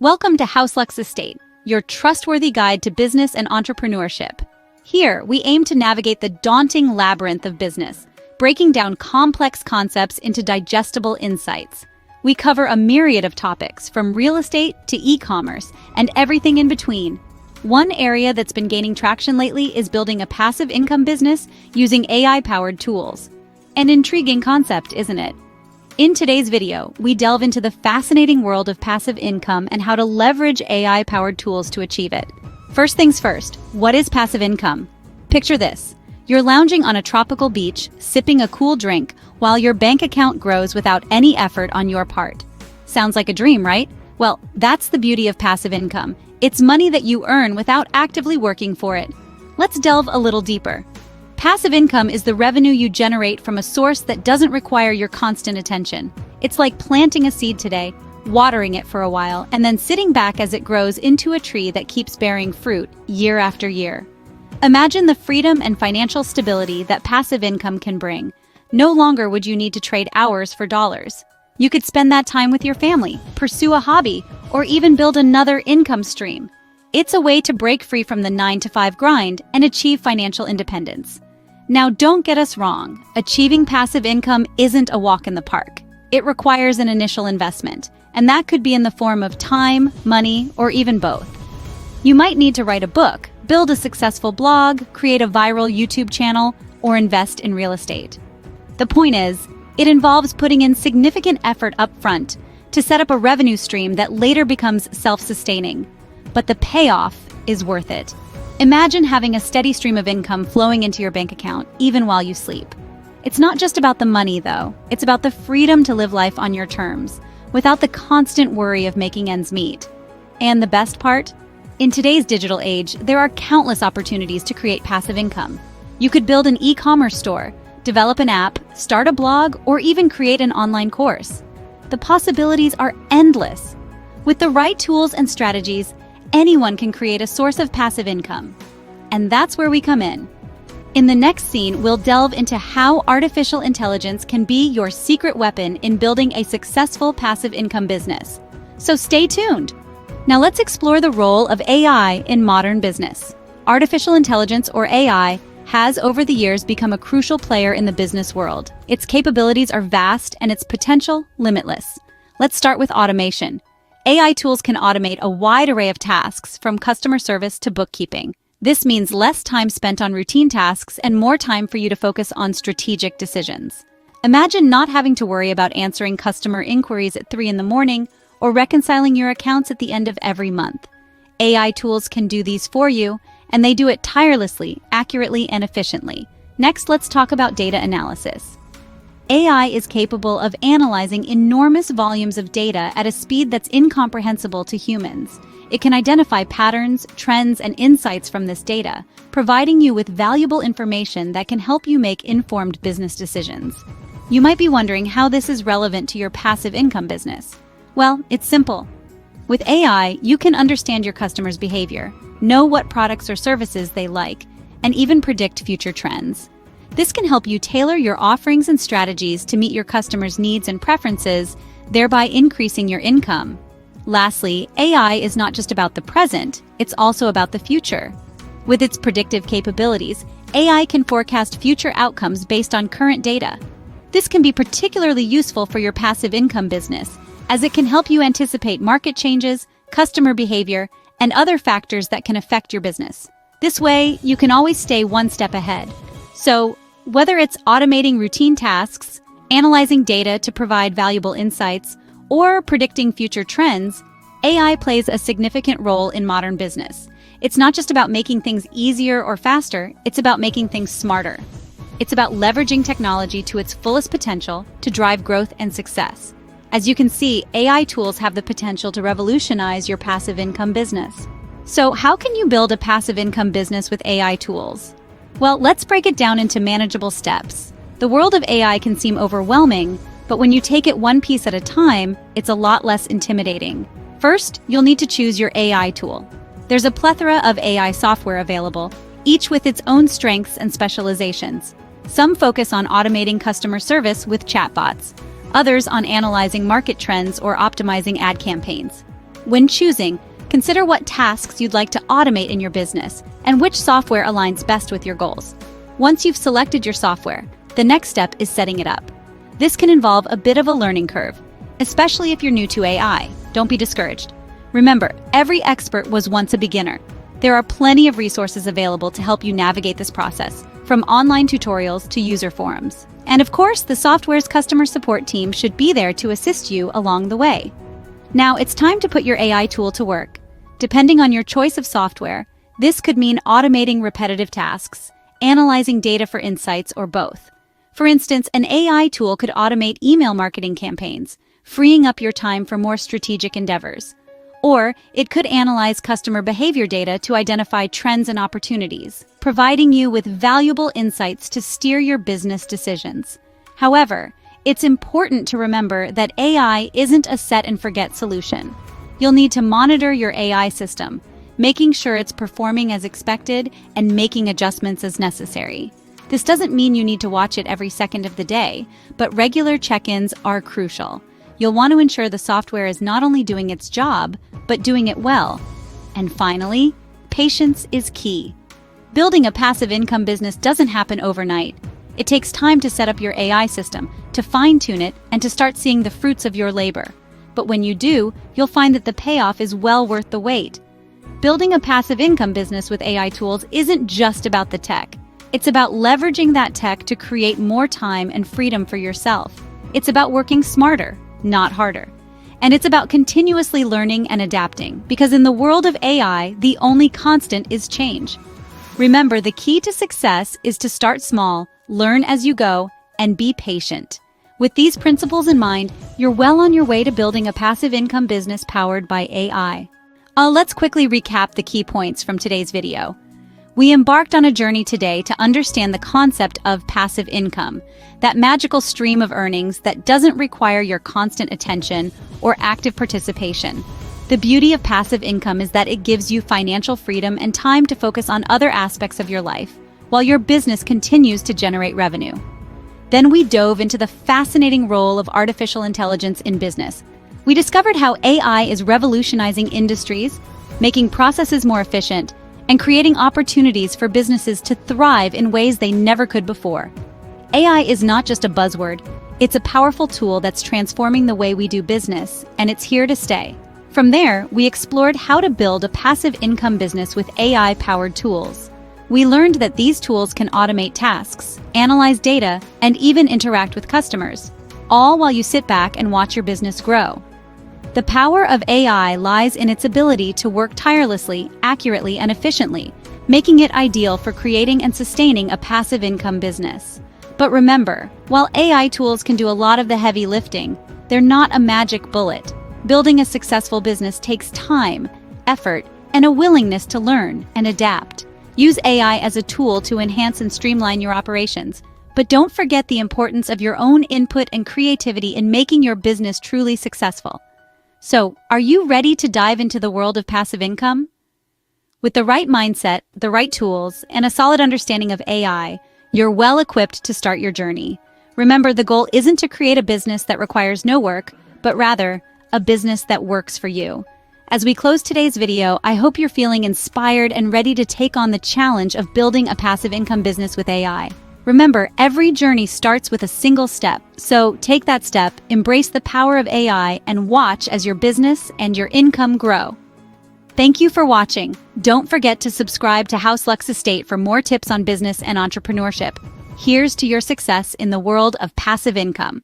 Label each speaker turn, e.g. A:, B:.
A: Welcome to 𝗀𝗪𝗏𝗧 𝗧, your trustworthy guide to business and entrepreneurship. Here, we aim to navigate the daunting labyrinth of business, breaking down complex concepts into digestible insights. We cover a myriad of topics, from real estate to e-commerce and everything in between. One area that's been gaining traction lately is building a passive income business using AI-powered tools. An intriguing concept, isn't it? In today's video, we delve into the fascinating world of passive income and how to leverage AI-powered tools to achieve it. First things first, what is passive income? Picture this. You're lounging on a tropical beach, sipping a cool drink, while your bank account grows without any effort on your part. Sounds like a dream, right? Well, that's the beauty of passive income. It's money that you earn without actively working for it. Let's delve a little deeper. Passive income is the revenue you generate from a source that doesn't require your constant attention. It's like planting a seed today, watering it for a while, and then sitting back as it grows into a tree that keeps bearing fruit year after year. Imagine the freedom and financial stability that passive income can bring. No longer would you need to trade hours for dollars. You could spend that time with your family, pursue a hobby, or even build another income stream. It's a way to break free from the 9-to-5 grind and achieve financial independence. Now, don't get us wrong. Achieving passive income isn't a walk in the park. It requires an initial investment, and that could be in the form of time, money, or even both. You might need to write a book, build a successful blog, create a viral YouTube channel, or invest in real estate. The point is, it involves putting in significant effort up front to set up a revenue stream that later becomes self-sustaining. But the payoff is worth it. Imagine having a steady stream of income flowing into your bank account, even while you sleep. It's not just about the money, though. It's about the freedom to live life on your terms, without the constant worry of making ends meet. And the best part? In today's digital age, there are countless opportunities to create passive income. You could build an e-commerce store, develop an app, start a blog, or even create an online course. The possibilities are endless. With the right tools and strategies, anyone can create a source of passive income. And that's where we come in. In the next scene, we'll delve into how artificial intelligence can be your secret weapon in building a successful passive income business. So stay tuned. Now let's explore the role of AI in modern business. Artificial intelligence, or AI, has over the years become a crucial player in the business world. Its capabilities are vast and its potential limitless. Let's start with automation. AI tools can automate a wide array of tasks, from customer service to bookkeeping. This means less time spent on routine tasks and more time for you to focus on strategic decisions. Imagine not having to worry about answering customer inquiries at 3 in the morning or reconciling your accounts at the end of every month. AI tools can do these for you, and they do it tirelessly, accurately, and efficiently. Next, let's talk about data analysis. AI is capable of analyzing enormous volumes of data at a speed that's incomprehensible to humans. It can identify patterns, trends, and insights from this data, providing you with valuable information that can help you make informed business decisions. You might be wondering how this is relevant to your passive income business. Well, it's simple. With AI, you can understand your customers' behavior, know what products or services they like, and even predict future trends. This can help you tailor your offerings and strategies to meet your customers' needs and preferences, thereby increasing your income. Lastly, AI is not just about the present, it's also about the future. With its predictive capabilities, AI can forecast future outcomes based on current data. This can be particularly useful for your passive income business, as it can help you anticipate market changes, customer behavior, and other factors that can affect your business. This way, you can always stay one step ahead. So, whether it's automating routine tasks, analyzing data to provide valuable insights, or predicting future trends, AI plays a significant role in modern business. It's not just about making things easier or faster, it's about making things smarter. It's about leveraging technology to its fullest potential to drive growth and success. As you can see, AI tools have the potential to revolutionize your passive income business. So, how can you build a passive income business with AI tools? Well, let's break it down into manageable steps. The world of AI can seem overwhelming, but when you take it one piece at a time, it's a lot less intimidating. First, you'll need to choose your AI tool. There's a plethora of AI software available, each with its own strengths and specializations. Some focus on automating customer service with chatbots, others on analyzing market trends or optimizing ad campaigns. When choosing, consider what tasks you'd like to automate in your business and which software aligns best with your goals. Once you've selected your software, the next step is setting it up. This can involve a bit of a learning curve, especially if you're new to AI. Don't be discouraged. Remember, every expert was once a beginner. There are plenty of resources available to help you navigate this process, from online tutorials to user forums. And of course, the software's customer support team should be there to assist you along the way. Now, it's time to put your AI tool to work. Depending on your choice of software, this could mean automating repetitive tasks, analyzing data for insights, or both. For instance, an AI tool could automate email marketing campaigns, freeing up your time for more strategic endeavors. Or it could analyze customer behavior data to identify trends and opportunities, providing you with valuable insights to steer your business decisions. However, it's important to remember that AI isn't a set-and-forget solution. You'll need to monitor your AI system, making sure it's performing as expected and making adjustments as necessary. This doesn't mean you need to watch it every second of the day, but regular check-ins are crucial. You'll want to ensure the software is not only doing its job, but doing it well. And finally, patience is key. Building a passive income business doesn't happen overnight. It takes time to set up your AI system, to fine-tune it, and to start seeing the fruits of your labor. But when you do, you'll find that the payoff is well worth the wait. Building a passive income business with AI tools isn't just about the tech. It's about leveraging that tech to create more time and freedom for yourself. It's about working smarter, not harder. And it's about continuously learning and adapting, because in the world of AI, the only constant is change. Remember, the key to success is to start small, learn as you go, and be patient. With these principles in mind, you're well on your way to building a passive income business powered by AI. Let's quickly recap the key points from today's video. We embarked on a journey today to understand the concept of passive income, that magical stream of earnings that doesn't require your constant attention or active participation. The beauty of passive income is that it gives you financial freedom and time to focus on other aspects of your life, while your business continues to generate revenue. Then we dove into the fascinating role of artificial intelligence in business. We discovered how AI is revolutionizing industries, making processes more efficient, and creating opportunities for businesses to thrive in ways they never could before. AI is not just a buzzword, it's a powerful tool that's transforming the way we do business, and it's here to stay. From there, we explored how to build a passive income business with AI-powered tools. We learned that these tools can automate tasks, analyze data, and even interact with customers, all while you sit back and watch your business grow. The power of AI lies in its ability to work tirelessly, accurately, and efficiently, making it ideal for creating and sustaining a passive income business. But remember, while AI tools can do a lot of the heavy lifting, they're not a magic bullet. Building a successful business takes time, effort, and a willingness to learn and adapt. Use AI as a tool to enhance and streamline your operations, but don't forget the importance of your own input and creativity in making your business truly successful. So, are you ready to dive into the world of passive income? With the right mindset, the right tools, and a solid understanding of AI, you're well equipped to start your journey. Remember, the goal isn't to create a business that requires no work, but rather, a business that works for you. As we close today's video, I hope you're feeling inspired and ready to take on the challenge of building a passive income business with AI. Remember, every journey starts with a single step, so take that step, embrace the power of AI, and watch as your business and your income grow. Thank you for watching. Don't forget to subscribe to 𝗀𝗪𝗏 Estate for more tips on business and entrepreneurship. Here's to your success in the world of passive income.